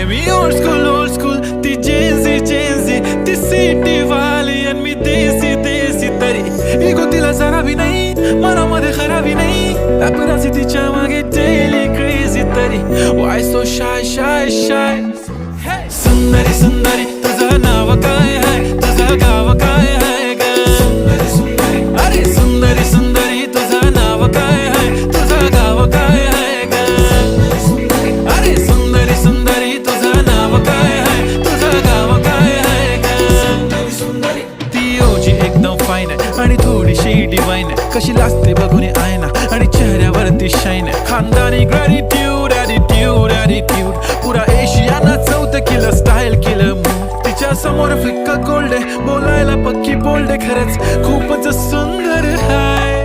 मी old school ती Gen Z ती city वाली आणि मी देसी तरी इगो तिला जरा भी नाही मनामध्ये खराबी नाही पॅपराझी तिच्या मागे डेली क्रेझी तरी वाय सो शाय सुंदरी तुझं नाव काय आहे तुझं गाव काय आहे ग अरे सुंदरी तुझं नाव काय आहे तुझं गाव काय आहे ग अरे सुंदरी तुझं नाव काय आहे तुझं गाव काय आहे ग ती ओजी एकदम फाईन आहे आणि थोडीशी डिवाइन आहे कशी लाजते बघून आयना आणि चेहऱ्यावरती शाईन आहे खानदानी ग्रॅटिट्यूड ॲटिट्यूड पुरा एशियाना चौथं किलं स्टाईल केलं मूड तिच्या समोर फिक्क गोल्ड आहे बोलायला पक्की बोल्ड आहे खरंच खूपच सुंदर आहे